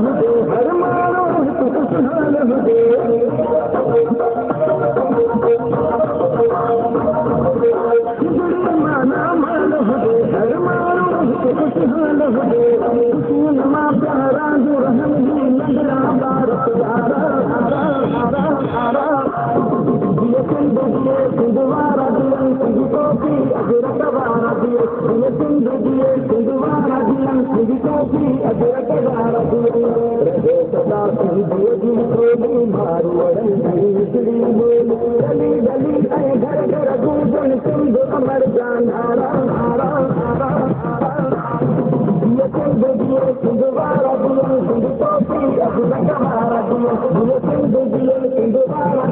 हुजे हर मारो खुशहाल हुजे माना मान हुजे हर मारो खुशहाल हुजे सुन मां प्यारा जो रहम जी नगरा बार प्यारा आरा आरा आरा ये जिंदगी सिंधवारा दिलन सिंध टोपी अजरक वारा दिए ये जिंदगी सिंधवारा दिलन सिंध टोपी अजरक वारा दिए रहे सदा सिंध जी कोली मारू अड़न बिजली बोली गली गली ऐ घर घर गूंजन सिंध अमर जान आरा आरा आरा ये जिंदगी सिंधवारा दिलन सिंध टोपी अजरक वारा दिए ये जिंदगी सिंधवारा